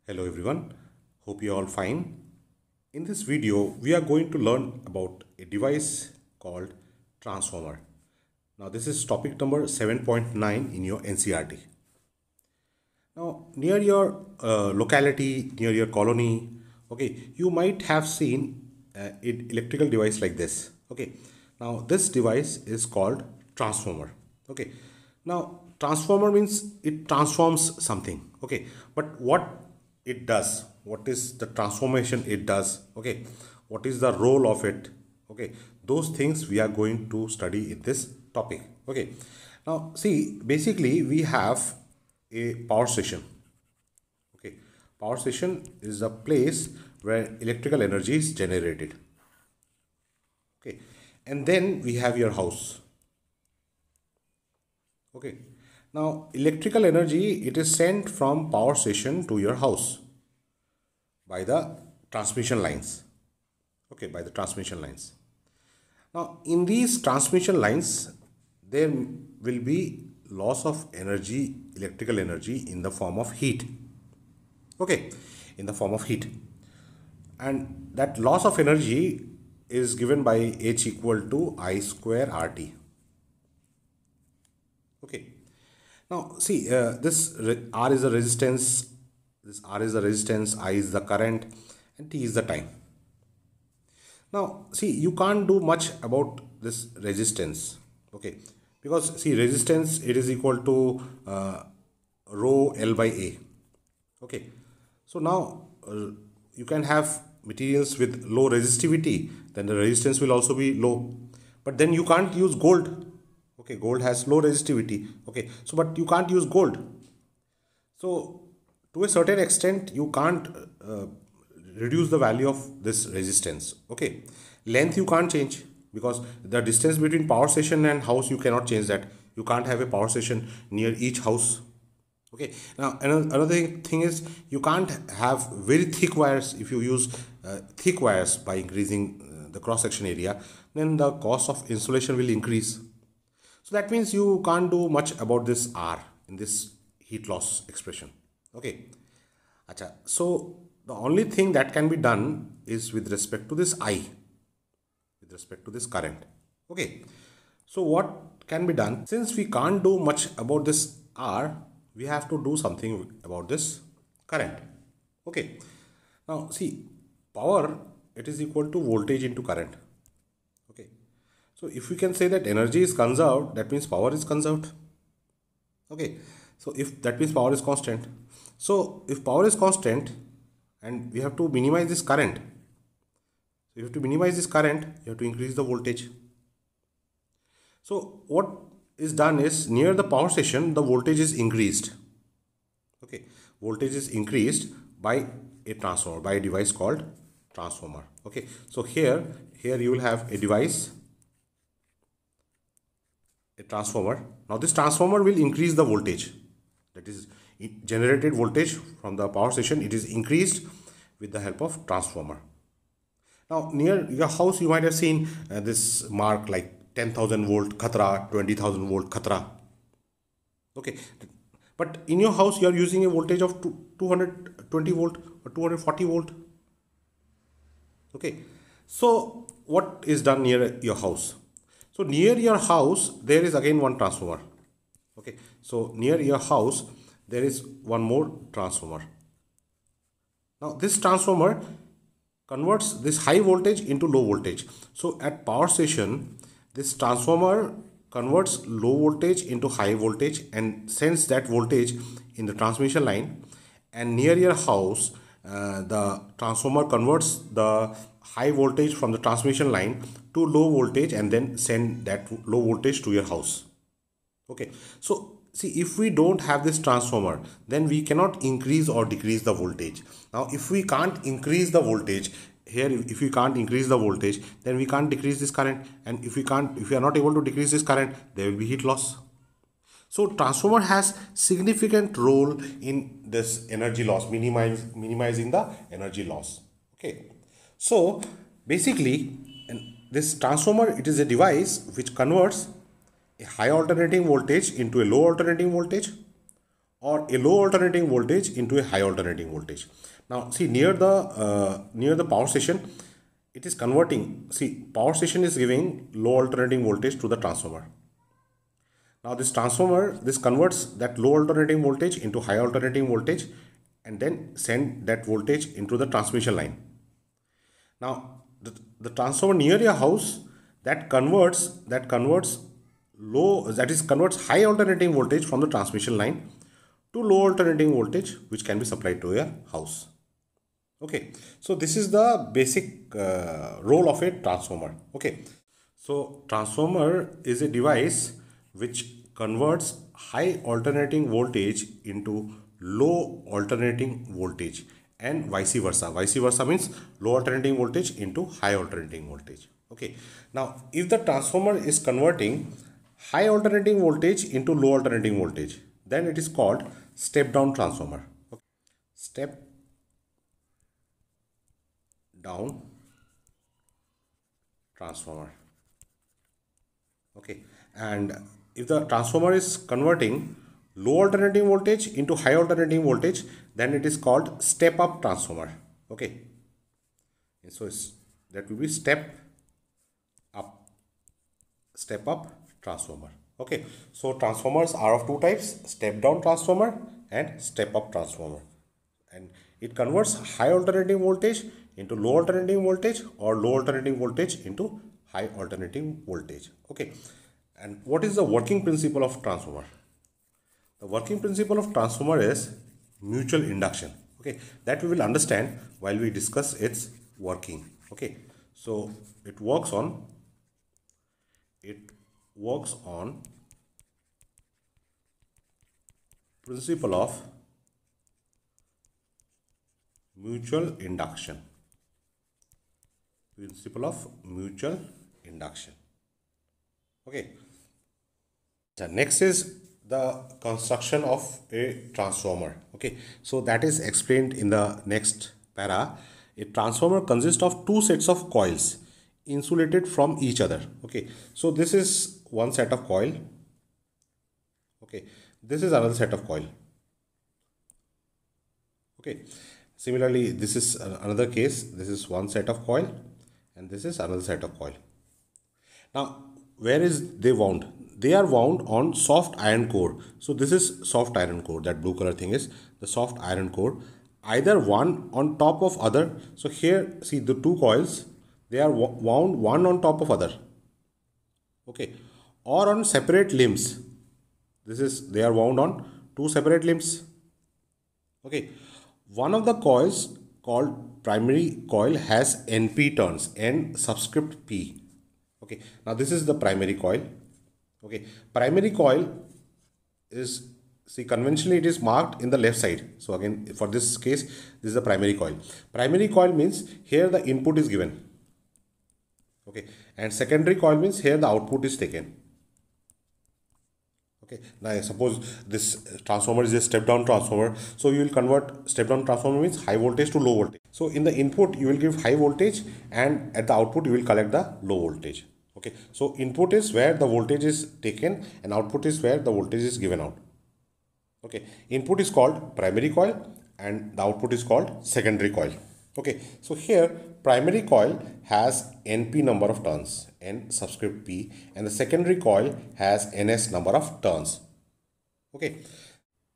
Hello everyone, hope you are all fine. In this video, we are going to learn about a device called transformer. Now this is topic number 7.9 in your NCRT. Now near your locality, near your colony, okay, you might have seen an electrical device like this. Okay, now this device is called transformer. Okay, now transformer means it transforms something. Okay, but what it does, what is the transformation it does, okay, what is the role of it, okay, those things we are going to study in this topic. Okay, now see, basically we have a power station. Okay, power station is a place where electrical energy is generated. Okay, and then we have your house. Okay, now electrical energy, it is sent from power station to your house by the transmission lines. Okay, by the transmission lines. Now in these transmission lines, there will be loss of energy, electrical energy, in the form of heat. Okay, in the form of heat, and that loss of energy is given by H equal to I square RT. Okay, now see, R is the resistance, this R is the resistance, I is the current, and T is the time. Now see, you can't do much about this resistance. Okay, because see, resistance, it is equal to rho L by A. Okay, so now you can have materials with low resistivity, then the resistance will also be low, but then you can't use gold. Okay, gold has low resistivity. Okay, so but you can't use gold. So to a certain extent, you can't reduce the value of this resistance. Okay, length you can't change, because the distance between power station and house, you cannot change that. You can't have a power station near each house. Okay, now another thing is, you can't have very thick wires. If you use thick wires by increasing the cross section area, then the cost of insulation will increase. So that means you can't do much about this R in this heat loss expression. Okay, Acha. So the only thing that can be done is with respect to this I, with respect to this current. Okay, so what can be done? Since we can't do much about this R, we have to do something about this current. Okay, now see, power, it is equal to voltage into current. Okay, so if we can say that energy is conserved, that means power is conserved. Okay, so if that means power is constant. So if power is constant and we have to minimize this current, so you have to minimize this current, you have to increase the voltage. So what is done is, near the power station, the voltage is increased. Okay, voltage is increased by a transformer, by a device called transformer. Okay, so here you will have a device, a transformer. Now this transformer will increase the voltage, that is generated voltage from the power station, it is increased with the help of transformer. Now near your house, you might have seen this mark like 10,000 volt khatra, 20,000 volt khatra. Okay, but in your house you are using a voltage of 220 volt or 240 volt. Okay, so what is done near your house? So near your house, there is again one transformer. Okay, so near your house, there is one more transformer. Now this transformer converts this high voltage into low voltage. So at power station, this transformer converts low voltage into high voltage and sends that voltage in the transmission line. And near your house, the transformer converts the high voltage from the transmission line to low voltage and then send that low voltage to your house. Okay, so see, if we don't have this transformer, then we cannot increase or decrease the voltage. Now if we can't increase the voltage here, if we can't increase the voltage, then we can't decrease this current, and if we are not able to decrease this current, there will be heat loss. So transformer has significant role in this energy loss, minimizing the energy loss. Okay, so basically, this transformer, it is a device which converts a high alternating voltage into a low alternating voltage, or a low alternating voltage into a high alternating voltage. Now see, near the power station, it is converting. See, power station is giving low alternating voltage to the transformer. Now this transformer, this converts that low alternating voltage into high alternating voltage and then send that voltage into the transmission line. Now the transformer near your house, converts high alternating voltage from the transmission line to low alternating voltage which can be supplied to your house. Okay, so this is the basic role of a transformer. Okay, so transformer is a device which converts high alternating voltage into low alternating voltage and vice versa. Vice versa means low alternating voltage into high alternating voltage. Okay, now if the transformer is converting high alternating voltage into low alternating voltage, then it is called step down transformer. Okay. Step down transformer. Okay, and if the transformer is converting low alternating voltage into high alternating voltage, then it is called step up transformer. Okay, and so that will be step up transformer. Okay, so transformers are of two types: step down transformer and step up transformer, and it converts high alternating voltage into low alternating voltage or low alternating voltage into high alternating voltage. Okay, and what is the working principle of transformer? The working principle of transformer is mutual induction. Okay, that we will understand while we discuss its working. Okay, so it works on principle of mutual induction. Principle of mutual induction. Okay. So next is the construction of a transformer. Okay, so that is explained in the next para. A transformer consists of two sets of coils insulated from each other. Okay, so this is one set of coil. Okay, this is another set of coil. Okay, similarly this is another case. This is one set of coil and this is another set of coil. Now where is they wound? They are wound on soft iron core. So this is soft iron core. That blue color thing is the soft iron core, either one on top of other. So here see the two coils, they are wound one on top of other. Okay, or on separate limbs. This is, they are wound on two separate limbs. Okay, one of the coils called primary coil has NP turns, N subscript P. Okay, now this is the primary coil. Okay, primary coil is, see, conventionally it is marked in the left side. So again, for this case, this is the primary coil. Primary coil means here the input is given. Okay, and secondary coil means here the output is taken. Okay, now suppose this transformer is a step down transformer. So you will convert, step down transformer means high voltage to low voltage. So in the input you will give high voltage and at the output you will collect the low voltage. Okay, so input is where the voltage is taken and output is where the voltage is given out. Okay, input is called primary coil and the output is called secondary coil. Okay, so here primary coil has NP number of turns, N subscript P, and the secondary coil has NS number of turns. Okay,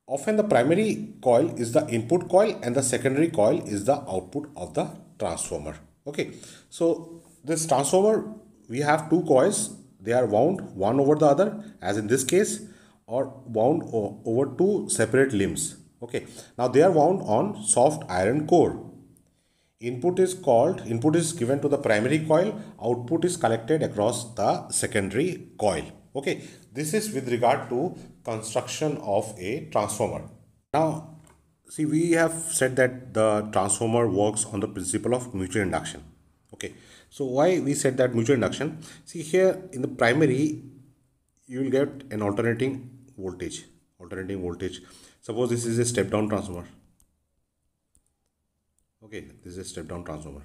often the primary coil is the input coil and the secondary coil is the output of the transformer. Okay, so this transformer, we have two coils, they are wound one over the other as in this case, or wound over two separate limbs. Okay, now they are wound on soft iron core. Input is given to the primary coil, output is collected across the secondary coil. Okay, this is with regard to construction of a transformer. Now see, we have said that the transformer works on the principle of mutual induction. Okay, so why we said that mutual induction? See, here in the primary you will get an alternating voltage. Suppose this is a step down transformer. Okay, this is a step down transformer.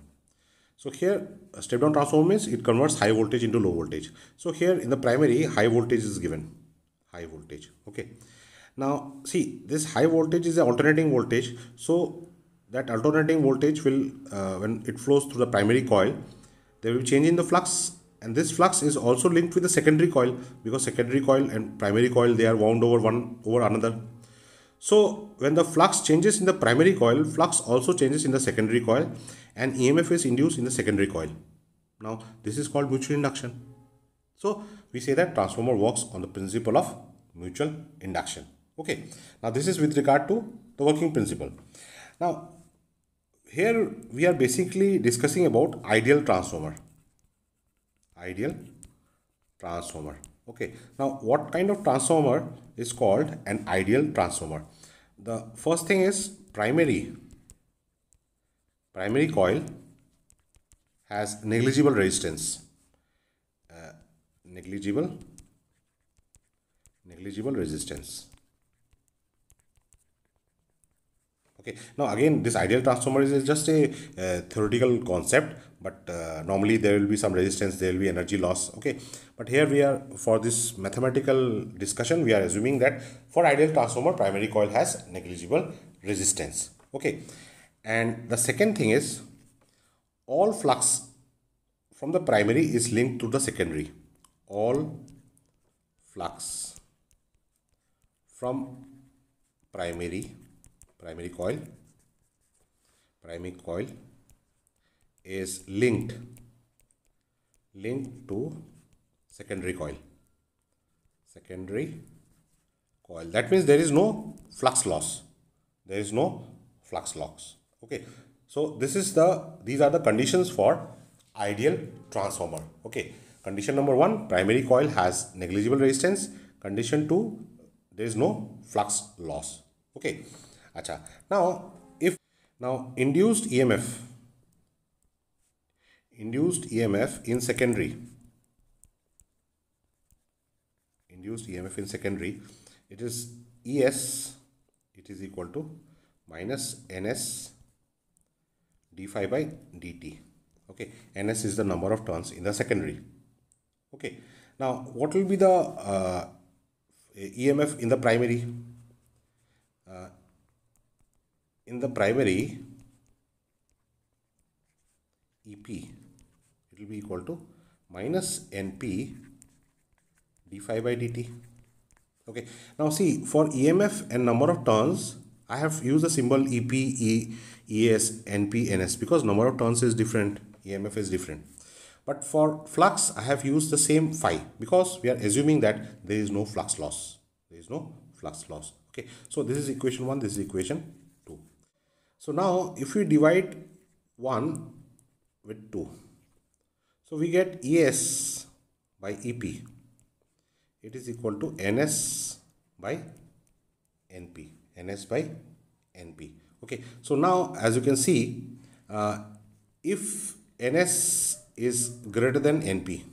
So here a step down transformer means it converts high voltage into low voltage. So here in the primary high voltage is given, high voltage. Okay, Now see, this high voltage is a alternating voltage, so that alternating voltage will, when it flows through the primary coil, there will be change in the flux, and this flux is also linked with the secondary coil, because secondary coil and primary coil, they are wound over one over another. So when the flux changes in the primary coil, flux also changes in the secondary coil, and EMF is induced in the secondary coil. Now this is called mutual induction. So we say that transformer works on the principle of mutual induction. Okay. Now this is with regard to the working principle. Now here we are basically discussing about ideal transformer. Ideal transformer. Okay. Now what kind of transformer is called an ideal transformer? The first thing is primary coil has negligible resistance. Negligible resistance. Okay. Now again, this ideal transformer is just a theoretical concept, but normally there will be some resistance, there will be energy loss. Okay. But here we are, for this mathematical discussion, we are assuming that for ideal transformer, primary coil has negligible resistance. Okay. And the second thing is, all flux from the primary is linked to the secondary. All flux from primary coil is linked to secondary coil. That means there is no flux loss. Okay. So these are the conditions for ideal transformer. Okay. Condition number 1, primary coil has negligible resistance. Condition 2, there is no flux loss. Okay. Acha. Now induced EMF in secondary. It is ES, it is equal to minus NS d phi by dt. Okay. NS is the number of turns in the secondary. Okay. Now what will be the EMF in the primary? In the primary, EP, it will be equal to minus NP d phi by dt. Okay. Now see, for EMF and number of turns, I have used the symbol EP, ES, NP, NS, because number of turns is different, EMF is different. But for flux, I have used the same phi, because we are assuming that there is no flux loss. Okay. So this is equation 1, this is equation 2. So now if we divide 1 with 2, so we get ES by EP. It is equal to NS by NP. Okay. So now as you can see, if NS is greater than NP,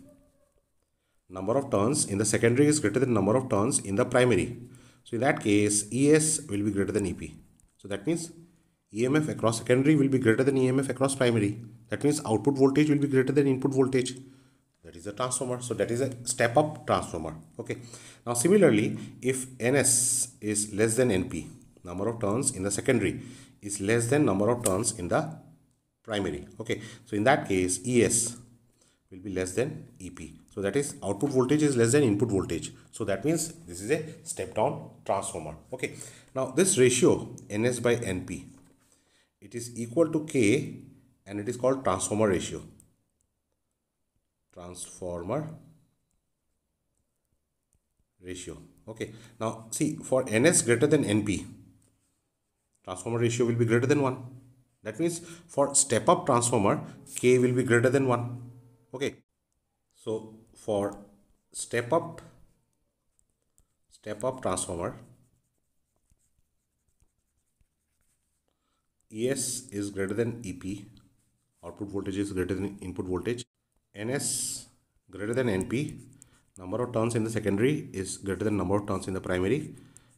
number of turns in the secondary is greater than number of turns in the primary. So in that case, ES will be greater than EP. So that means EMF across secondary will be greater than EMF across primary. That means output voltage will be greater than input voltage. That is a transformer. So that is a step up transformer. Okay. Now similarly, if NS is less than NP, number of turns in the secondary is less than number of turns in the primary. Okay. So in that case, ES will be less than EP. So that is output voltage is less than input voltage. So that means this is a step down transformer. Okay. Now this ratio NS by NP, it is equal to K, and it is called transformer ratio. Okay. Now see, for NS greater than NP, transformer ratio will be greater than 1. That means for step up transformer, K will be greater than 1. Okay. So for step up transformer, ES is greater than EP, output voltage is greater than input voltage. NS greater than NP, number of turns in the secondary is greater than number of turns in the primary.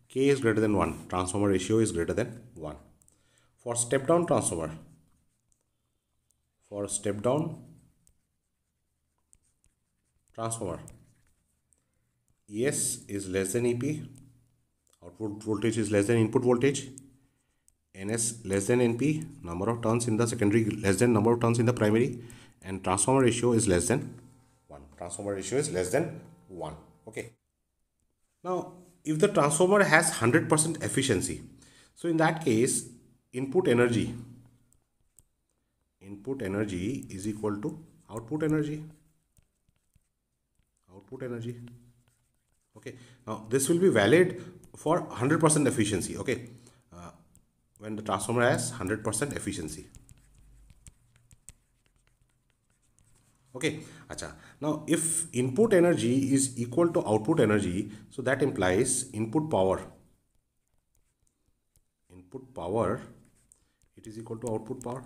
K is greater than 1, transformer ratio is greater than 1. For step down transformer, ES is less than EP, Output voltage is less than input voltage. NS less than NP, number of turns in the secondary less than number of turns in the primary, and transformer ratio is less than 1. Transformer ratio is less than 1. Okay. Now, if the transformer has 100% efficiency, so in that case, input energy is equal to output energy. Okay. Now, this will be valid for 100% efficiency. Okay. When the transformer has 100% efficiency. Okay. Acha. Now, if input energy is equal to output energy, so that implies input power. It is equal to output power.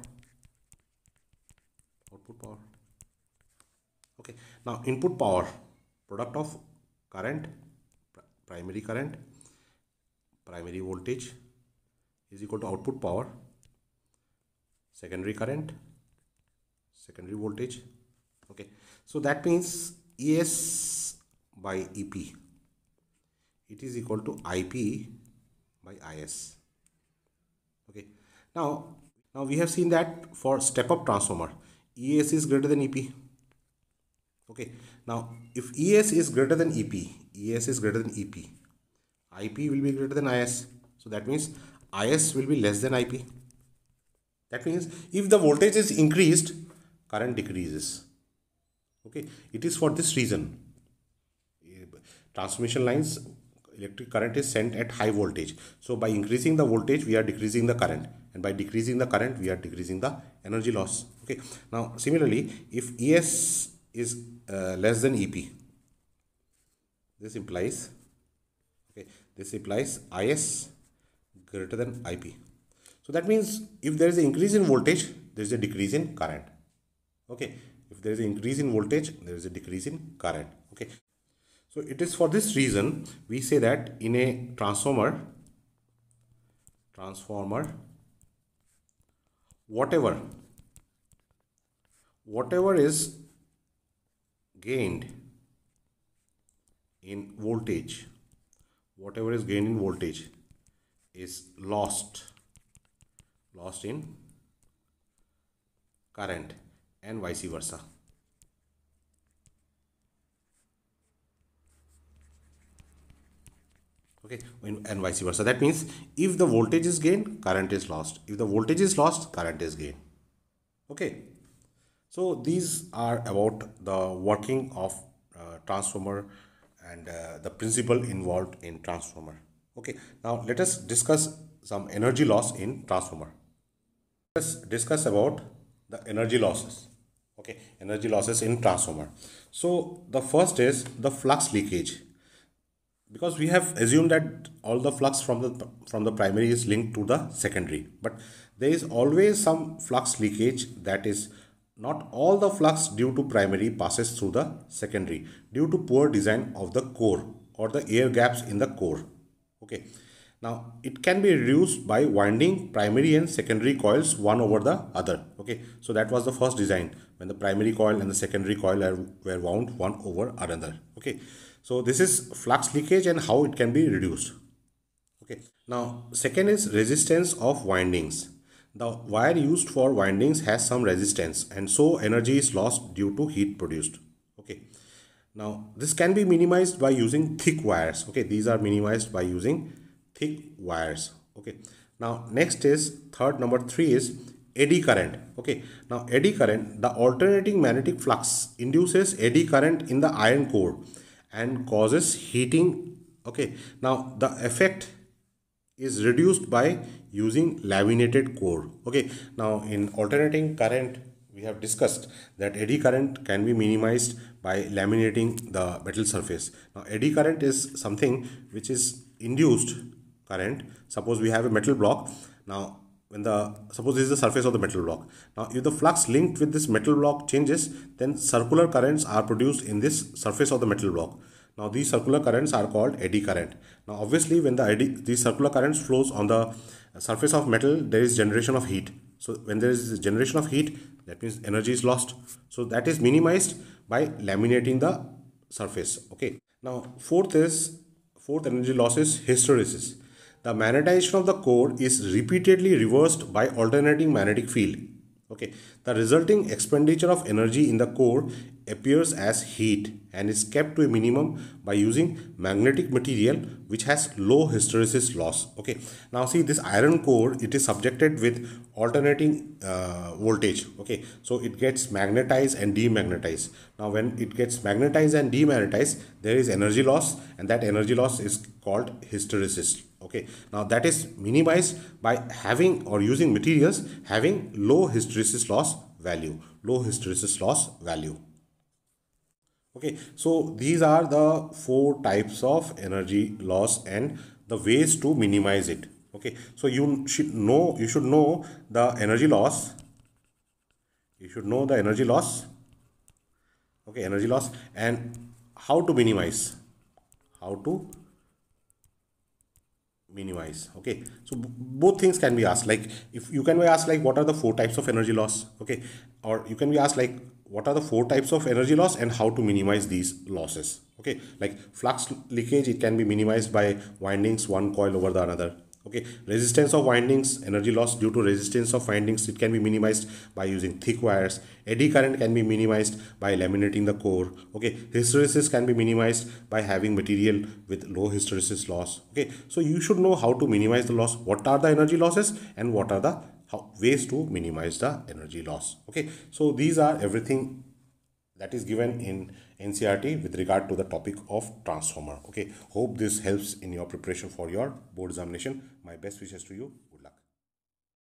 Okay. Now, input power, product of current, primary voltage is equal to output power, secondary current, secondary voltage. Okay. So that means ES by EP, it is equal to IP by IS. Okay. Now we have seen that for step-up transformer, ES is greater than EP. Okay. Now, if ES is greater than EP, IP will be greater than IS. So that means IS will be less than IP. That means if the voltage is increased, current decreases. Okay. It is for this reason. Transmission lines, electric current is sent at high voltage. So by increasing the voltage, we are decreasing the current. And by decreasing the current, we are decreasing the energy loss. Okay. Now, similarly, if ES is less than EP, this implies IS greater than IP. So that means if there is an increase in voltage, there is a decrease in current. Okay. If there is an increase in voltage, there is a decrease in current. Okay. So it is for this reason we say that in a transformer, whatever is gained in voltage, is lost in current, and vice versa. Okay, and vice versa. That means if the voltage is gained, current is lost. If the voltage is lost, current is gained. Okay. So these are about the working of transformer and the principle involved in transformer. Okay. Now let us discuss some energy loss in transformer. Let's discuss about the energy losses. Okay, energy losses in transformer. So the first is the flux leakage. Because we have assumed that all the flux from the primary is linked to the secondary, but there is always some flux leakage, that is not all the flux due to primary passes through the secondary due to poor design of the core or the air gaps in the core. Okay. Now it can be reduced by winding primary and secondary coils one over the other. Okay. So that was the first design, when the primary coil and the secondary coil were wound one over another. Okay. So this is flux leakage and how it can be reduced. Okay. Now second is resistance of windings. The wire used for windings has some resistance, and so energy is lost due to heat produced. Okay. Now this can be minimized by using thick wires. Okay. These are minimized by using thick wires. Okay. Now next is number 3 is eddy current. Okay. Now eddy current, the alternating magnetic flux induces eddy current in the iron core and causes heating. Okay. Now the effect is reduced by using laminated core. Okay. Now in alternating current, we have discussed that eddy current can be minimized by laminating the metal surface. Now eddy current is something which is induced current. Suppose we have a metal block. Now suppose this is the surface of the metal block. Now if the flux linked with this metal block changes, then circular currents are produced in this surface of the metal block. Now these circular currents are called eddy current. Now obviously when these circular currents flows on the surface of metal, there is generation of heat. So when there is generation of heat, that means energy is lost. So that is minimized by laminating the surface. Okay. Now fourth fourth energy loss is hysteresis. The magnetization of the core is repeatedly reversed by alternating magnetic field. Okay, the resulting expenditure of energy in the core appears as heat and is kept to a minimum by using magnetic material which has low hysteresis loss. Okay, now see this iron core, it is subjected with alternating voltage. Okay, so it gets magnetized and demagnetized. Now when it gets magnetized and demagnetized, there is energy loss, and that energy loss is called hysteresis. Okay, now that is minimized by having or using materials having low hysteresis loss value. Okay, so these are the four types of energy loss and the ways to minimize it. Okay, so you should know the energy loss. You should know the energy loss. Okay, energy loss and how to minimize. How to minimize. Okay, so both things can be asked, like if you can be asked like what are the four types of energy loss. Okay, or you can be asked like what are the four types of energy loss and how to minimize these losses. Okay, like flux leakage, it can be minimized by windings one coil over the another. Okay, resistance of windings, energy loss due to resistance of windings, it can be minimized by using thick wires. Eddy current can be minimized by laminating the core. Okay, hysteresis can be minimized by having material with low hysteresis loss. Okay, so you should know how to minimize the loss, what are the energy losses and what are the ways to minimize the energy loss. Okay, so these are everything that is given in NCERT with regard to the topic of transformer. Okay, hope this helps in your preparation for your board examination. My best wishes to you.